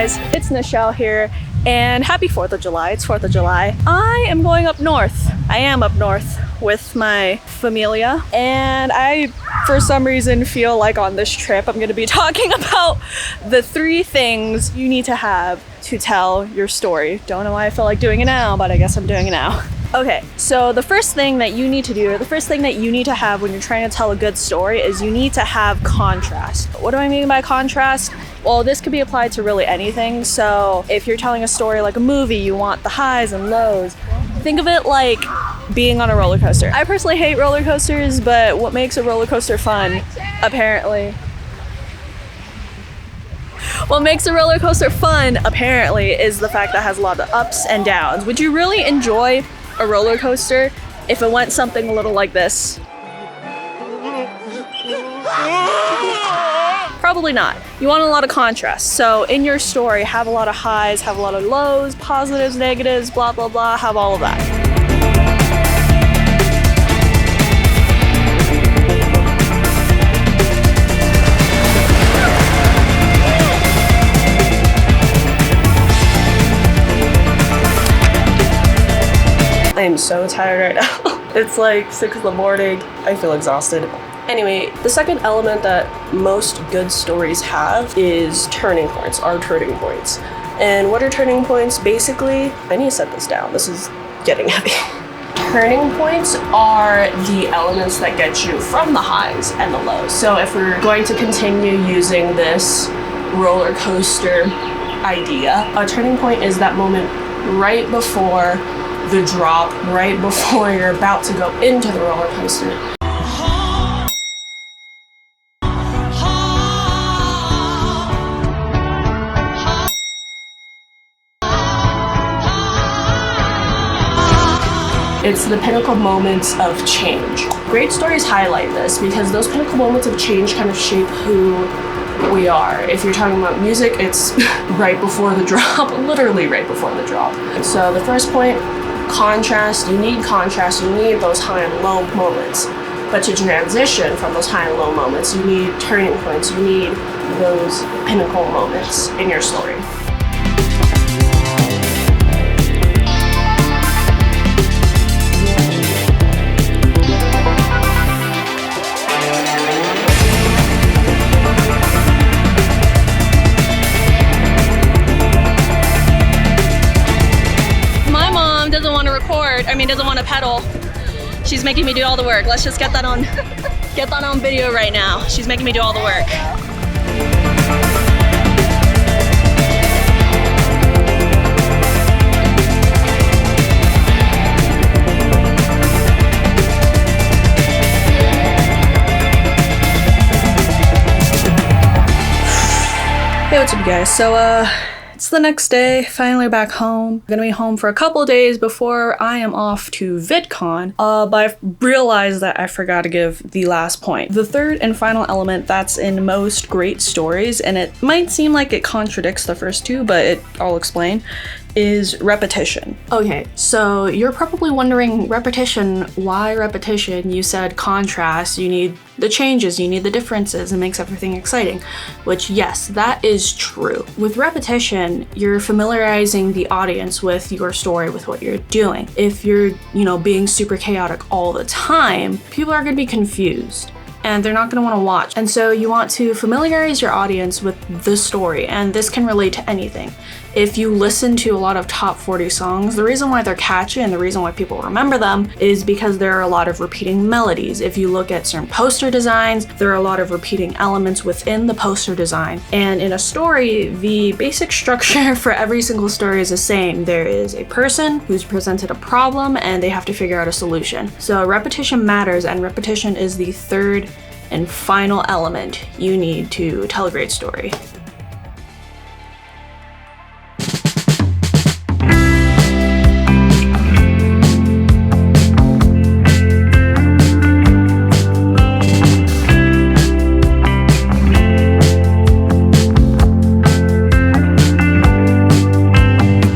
guys, it's Nichelle here, and happy 4th of July. It's 4th of July. I am going up north. I am up north with my familia, and I, for some reason, feel like on this trip I'm going to be talking about the 3 things you need to have to tell your story. Don't know why I feel like doing it now, but I guess I'm doing it now. Okay, so the first thing that you need to do, the first thing that you need to have when you're trying to tell a good story is you need to have contrast. What do I mean by contrast? Well, this could be applied to really anything. So if you're telling a story like a movie, you want the highs and lows. Think of it like being on a roller coaster. I personally hate roller coasters, but what makes a roller coaster fun, apparently, what makes a roller coaster fun, apparently, is the fact that it has a lot of ups and downs. Would you really enjoy a roller coaster if it went something a little like this? Probably not. You want a lot of contrast. So in your story, have a lot of highs, have a lot of lows, positives, negatives, blah, blah, blah, have all of that. I am so tired right now. It's like 6 in the morning. I feel exhausted. Anyway, the second element that most good stories have is turning points, are turning points. And what are turning points? Basically, I need to set this down. This is getting heavy. Turning points are the elements that get you from the highs and the lows. So if we're going to continue using this roller coaster idea, a turning point is that moment right before the drop, right before you're about to go into the roller coaster. It's the pinnacle moments of change. Great stories highlight this because those pinnacle moments of change kind of shape who we are. If you're talking about music, it's right before the drop, literally right before the drop. So the first point, contrast. You need contrast. You need those high and low moments. But to transition from those high and low moments, you need turning points. You need those pinnacle moments in your story. Doesn't want to pedal. She's making me do all the work. Let's just get that on get that on video right now. She's making me do all the work. Hey, what's up, you guys? So it's the next day, finally back home. I'm gonna be home for a couple of days before I am off to VidCon, but I realized that I forgot to give the last point. The third and final element that's in most great stories, and it might seem like it contradicts the first two, but I'll explain, is repetition. Okay, so you're probably wondering, repetition, why repetition? You said contrast, you need the changes, you need the differences, it makes everything exciting, which yes, that is true. With repetition, you're familiarizing the audience with your story, with what you're doing. If you're, being super chaotic all the time, people are gonna be confused and they're not going to want to watch. And so you want to familiarize your audience with the story, and this can relate to anything. If you listen to a lot of top 40 songs, the reason why they're catchy and the reason why people remember them is because there are a lot of repeating melodies. If you look at certain poster designs, there are a lot of repeating elements within the poster design. And in a story, the basic structure for every single story is the same. There is a person who's presented a problem and they have to figure out a solution. So repetition matters, and repetition is the third and final element you need to tell a great story.